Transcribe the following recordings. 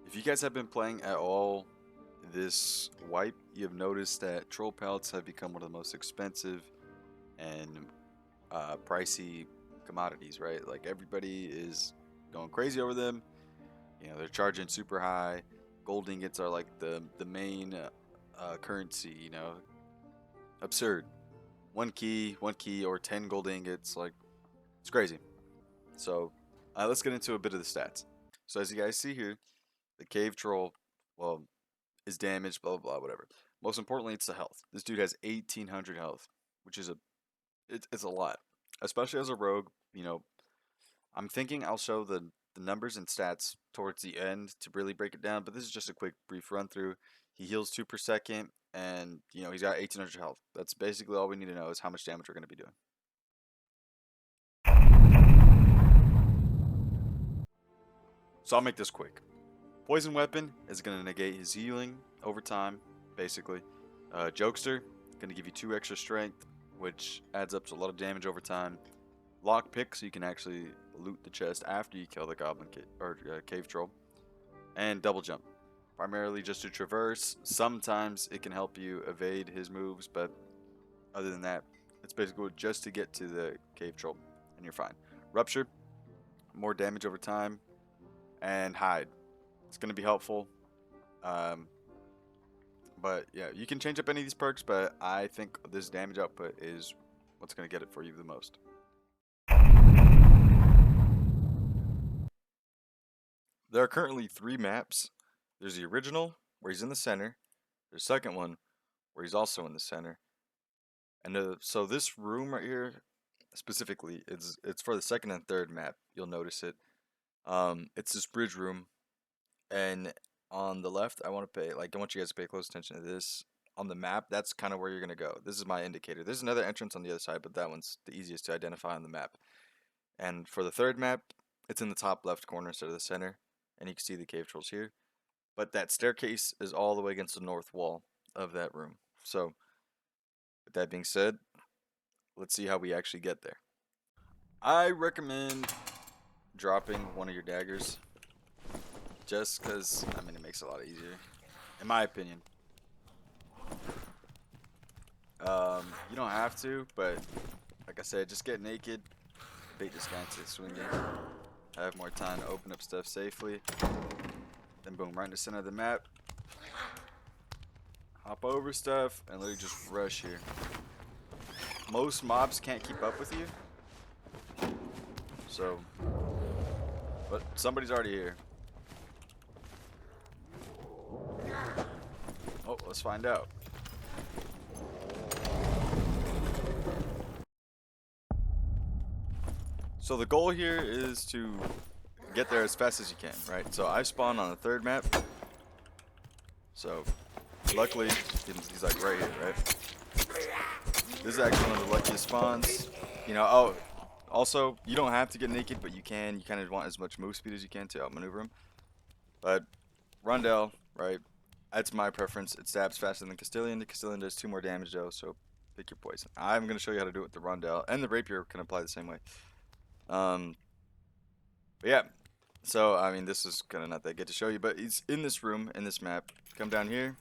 If you guys have been playing at all this wipe, you have noticed that troll pellets have become one of the most expensive and pricey commodities, right? Like everybody is going crazy over them. You know, they're charging super high. Gold ingots are like the main currency. You know, absurd. One key, or 10 gold ingots. Like it's crazy. So let's get into a bit of the stats. So as you guys see here, the cave troll, well, is damaged, blah blah blah, whatever. Most importantly, it's the health. This dude has 1,800 health, which is it's a lot, especially as a rogue. You know, I'm thinking I'll show the numbers and stats towards the end to really break it down. But this is just a quick brief run through. He heals 2 per second, and you know he's got 1,800 health. That's basically all we need to know is how much damage we're going to be doing. So I'll make this quick. Poison weapon is going to negate his healing over time, basically. Jokester, going to give you 2 extra strength, which adds up to a lot of damage over time. Lockpick, so you can actually loot the chest after you kill the goblin or cave troll. And double jump, primarily just to traverse. Sometimes it can help you evade his moves, but other than that, it's basically just to get to the cave troll, and you're fine. Rupture, more damage over time, and hide. It's going to be helpful. But yeah, you can change up any of these perks, but I think this damage output is what's going to get it for you the most. There are currently 3 maps. There's the original, where he's in the center. There's the second one, where he's also in the center. And so this room right here, specifically, it's for the second and third map. You'll notice it. It's this bridge room, and on the left, I want you guys to pay close attention to this. On the map, that's kind of where you're gonna go. This is my indicator. There's another entrance on the other side, but that one's the easiest to identify on the map. And for the third map, it's in the top left corner instead of the center, and you can see the cave trolls here. But that staircase is all the way against the north wall of that room. So, with that being said, let's see how we actually get there. I recommend dropping one of your daggers, just because, I mean, it makes it a lot easier, in my opinion. You don't have to, but like I said, just get naked, bait this guy into swinging, have more time to open up stuff safely. Then boom, right in the center of the map. Hop over stuff and literally just rush here. Most mobs can't keep up with you. So, but somebody's already here. Oh, let's find out. So the goal here is to get there as fast as you can, right? So I spawned on the third map. So luckily, he's like right here, right? This is actually one of the luckiest spawns. You know, oh, also, you don't have to get naked, but you can. You kind of want as much move speed as you can to outmaneuver him. But Rondel, right? That's my preference. It stabs faster than Castilian. The Castilian does 2 more damage though, so pick your poison. I'm gonna show you how to do it with the Rondel, and the Rapier can apply the same way. But yeah, so I mean, this is kind of not that good to show you, but he's in this room, in this map. Come down here,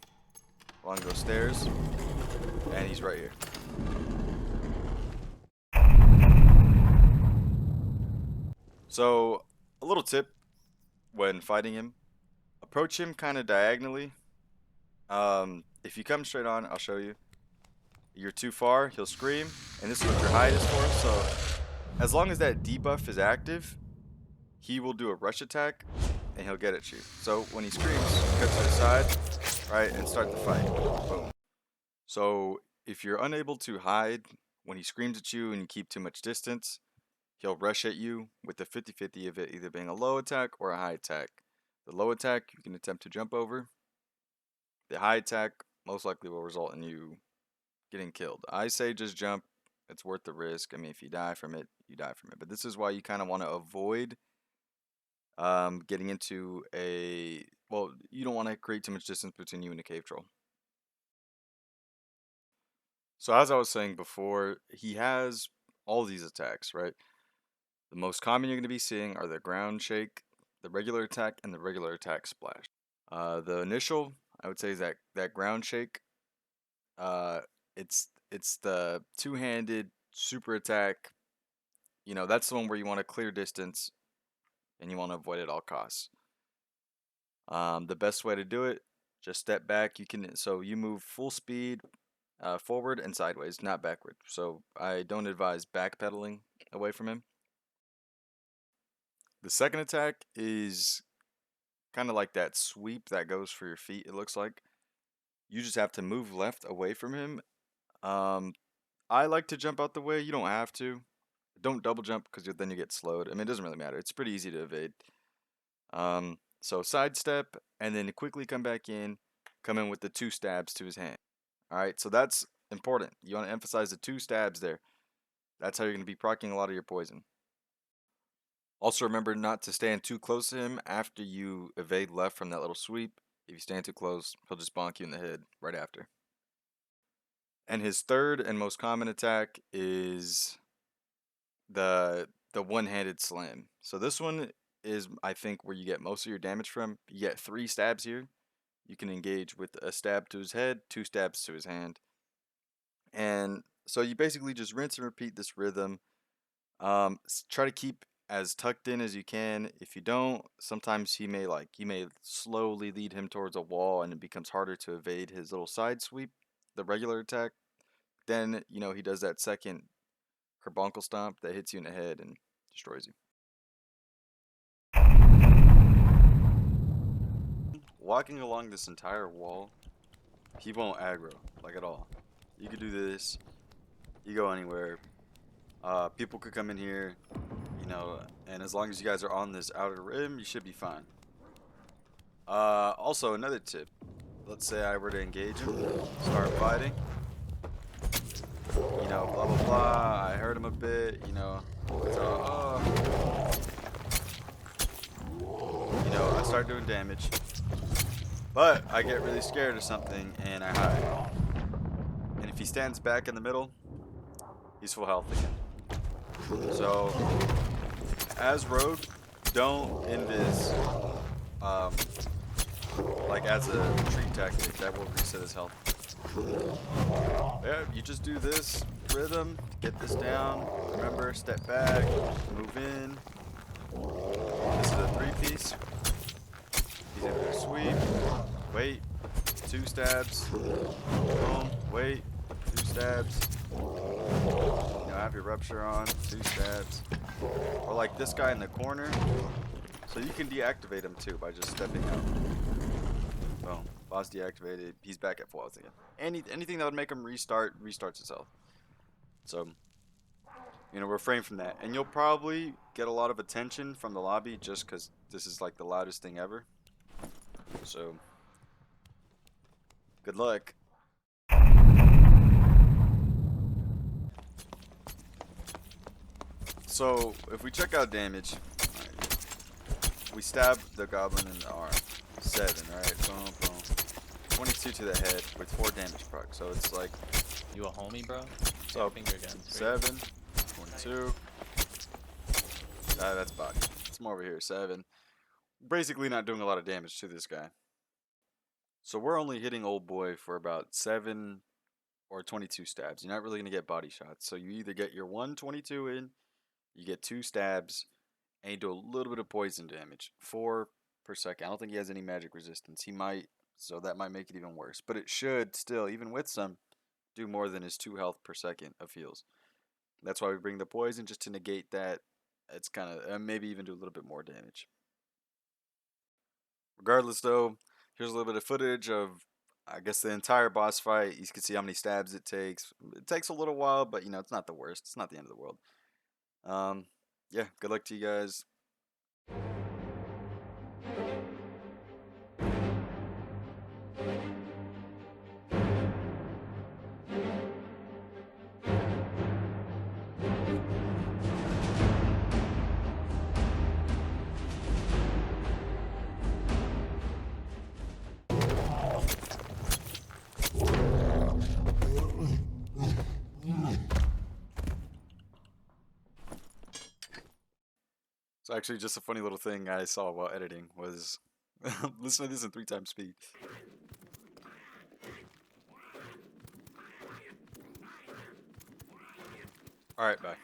along those stairs, and he's right here. So, a little tip when fighting him, approach him kind of diagonally. If you come straight on, I'll show you. You're too far, he'll scream, and this is what your hide is for. So, as long as that debuff is active, he will do a rush attack, and he'll get at you. So, when he screams, cut to the side, right, and start the fight. Boom. So, if you're unable to hide when he screams at you and you keep too much distance, he'll rush at you with the 50-50 of it either being a low attack or a high attack. The low attack, you can attempt to jump over. The high attack most likely will result in you getting killed. I say just jump. It's worth the risk. I mean, if you die from it, you die from it. But this is why you kind of want to avoid getting into a... Well, you don't want to create too much distance between you and the cave troll. So as I was saying before, he has all these attacks, right? The most common you're going to be seeing are the ground shake, the regular attack, and the regular attack splash. The initial, I would say, is that ground shake. Uh, it's the two-handed super attack. You know, that's the one where you want to clear distance and you want to avoid at all costs. The best way to do it, just step back. So you move full speed, forward and sideways, not backward. So I don't advise backpedaling away from him. The second attack is kind of like that sweep that goes for your feet, it looks like. You just have to move left away from him. Um, I like to jump out the way. You don't have to. Don't double jump because then you get slowed. I mean, it doesn't really matter. It's pretty easy to evade. So sidestep and then quickly come in with the 2 stabs to his hand. All right, so that's important. You want to emphasize the 2 stabs there. That's how you're going to be proccing a lot of your poison. Also remember not to stand too close to him after you evade left from that little sweep. If you stand too close, he'll just bonk you in the head right after. And his third and most common attack is the one-handed slam. So this one is, I think, where you get most of your damage from. You get 3 stabs here. You can engage with a stab to his head, 2 stabs to his hand. And so you basically just rinse and repeat this rhythm. Try to keep as tucked in as you can. If you don't, sometimes you may slowly lead him towards a wall and it becomes harder to evade his little side sweep, the regular attack. Then, he does that second carbuncle stomp that hits you in the head and destroys you. Walking along this entire wall, he won't aggro, like at all. You could do this, you go anywhere. People could come in here, and as long as you guys are on this outer rim, you should be fine. Also, another tip. Let's say I were to engage him, start fighting. Blah, blah, blah. I hurt him a bit, So, I start doing damage. But I get really scared of something and I hide. And if he stands back in the middle, he's full health again. So, as rogue, don't invis, like as a retreat tactic that will reset his health. Yeah, you just do this rhythm, get this down. Remember, step back, move in. This is a 3-piece. He's able to sweep, wait, 2 stabs, boom, wait, 2 stabs. Have your rupture on, 2 stabs. Or like this guy in the corner. So you can deactivate him too by just stepping out. Boom. Boss deactivated. He's back at full health again. Anything that would make him restarts itself. So, refrain from that. And you'll probably get a lot of attention from the lobby just because this is like the loudest thing ever. So, good luck. So, if we check out damage, we stab the goblin in the arm. 7, right? Boom, boom. 22 to the head with 4 damage proc. So it's like... You a homie, bro? So, 7, 22. That's body. It's more over here, 7. Basically not doing a lot of damage to this guy. So we're only hitting old boy for about 7 or 22 stabs. You're not really going to get body shots. So you either get your 122 in, you get 2 stabs, and you do a little bit of poison damage. 4 per second. I don't think he has any magic resistance. He might, so that might make it even worse. But it should still, even with some, do more than his 2 health per second of heals. That's why we bring the poison, just to negate that. It's kind of, maybe even do a little bit more damage. Regardless though, here's a little bit of footage of, I guess, the entire boss fight. You can see how many stabs it takes. It takes a little while, but it's not the worst. It's not the end of the world. Yeah, good luck to you guys. So actually, just a funny little thing I saw while editing was Listen to this in 3 times speed. All right, bye.